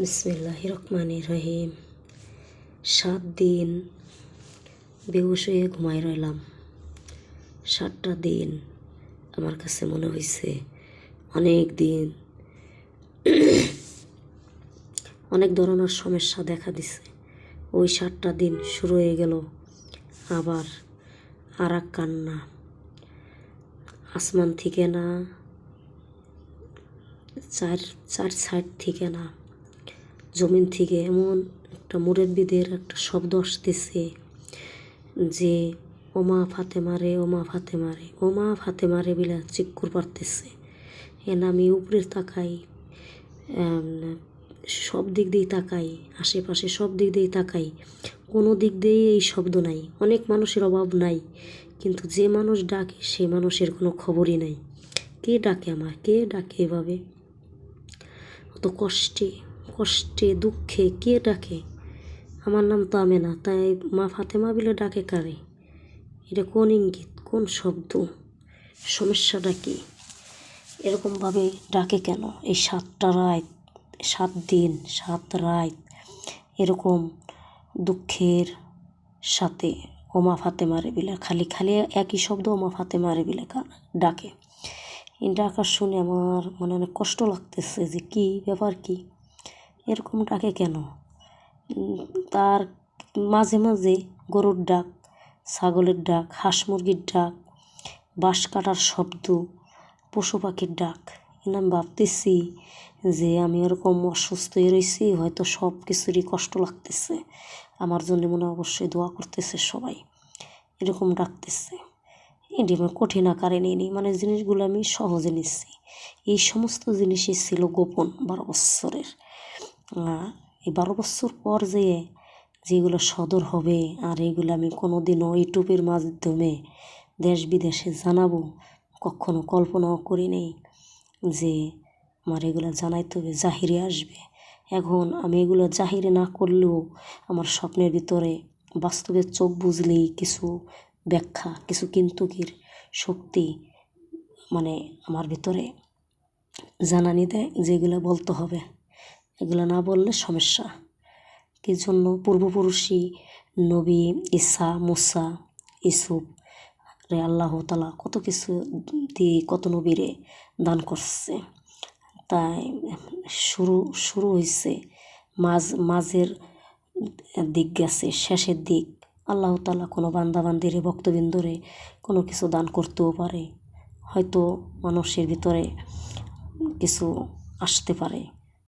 বিসমিল্লাহির রহমানির রহিম। 7 দিন বেহুশ হয়ে ঘুমাই রইলাম। 7টা দিন আমার কাছে মনে হয়েছে অনেক দিন। অনেক ধরনের সমস্যা দেখা দিছে। ওই 7টা দিন শুরু হয়ে গেল আবার আর এক কান্না। আসমান থেকে না, চার সাইড থেকে না, জমিন থেকে এমন একটা মুরব্বিদের একটা শব্দ আসতেছে যে ওমা ফাতেমারে, ওমা ফাতেমারে, ওমা ফাতেমারে বিলা চিক্কুর পারতেছে। আমি উপরে তাকাই, সব দিক দিয়েই তাকাই, আশেপাশে সব দিক দিয়েই তাকাই, কোনো দিক দিয়েই এই শব্দ নাই। অনেক মানুষের অভাব নাই, কিন্তু যে মানুষ ডাকে সে মানুষের কোনো খবরই নাই। কে ডাকে আমার, কে ডাকে এভাবে অত কষ্টে দুঃখে কে ডাকে? আমার নাম তো আমেনা, তাই মা ফাতেমা বিলে ডাকে কারে? এটা কোন ইঙ্গিত, কোন শব্দ? সমস্যাটা কি? এরকমভাবে ডাকে কেন? এই 7টা রাত, 7 দিন 7 রাত এরকম দুঃখের সাথে ওমা ফাতেমারে বিলে খালি একই শব্দ ওমা ফাতেমারে বিলে ডাকে। এই ডাকা শুনে আমার মনে অনেক কষ্ট লাগতেছে যে কি ব্যাপার, কি এরকম ডাকে কেন? তার মাঝে মাঝে গরুর ডাক, ছাগলের ডাক, হাঁস মুরগির ডাক, বাঁশ কাটার শব্দ, পশু পাখির ডাক। আমি ভাবতেছি যে আমি এরকম অসুস্থ হয়ে রয়েছি, হয়তো সব কিছুরই কষ্ট লাগতেছে। আমার জন্য মনে অবশ্যই দোয়া করতেছে সবাই। এরকম ডাকতেছে, এটি আমি কঠিন আকারে নিইনি, মানে জিনিসগুলো আমি সহজে নিচ্ছি। এই সমস্ত জিনিসই ছিল গোপন 12 বছরের। এই 12 বছর পর যেগুলো সদর হবে, আর এগুলো আমি কোনোদিনও ইউটিউবের মাধ্যমে দেশ বিদেশে জানাবো কখনো কল্পনাও করি নেই যে আমার এগুলো জানাইতে হবে, জাহিরে আসবে। এখন আমি এগুলো জাহিরে না করলেও আমার স্বপ্নের ভিতরে বাস্তবের চোখ বুঝলেই কিছু ব্যাখ্যা, কিছু কিন্তুকির শক্তি মানে আমার ভিতরে জানানি দেয় যেগুলো বলতে হবে। এগুলো না বললে সমস্যা। কি জন্য? পূর্বপুরুষই নবী ঈসা, মুসা, ইউসুফ রে আল্লাহ তাআলা কত কিছু দিয়ে কত নবীরে দান করছে। তাই শুরু হয়েছে মাঝের দিক গেছে, শেষের দিক আল্লাহ তাআলা কোনো বান্দাবান্দিরে ভক্তবৃন্দরে কোনো কিছু দান করতেও পারে। হয়তো মানুষের ভিতরে কিছু আসতে পারে।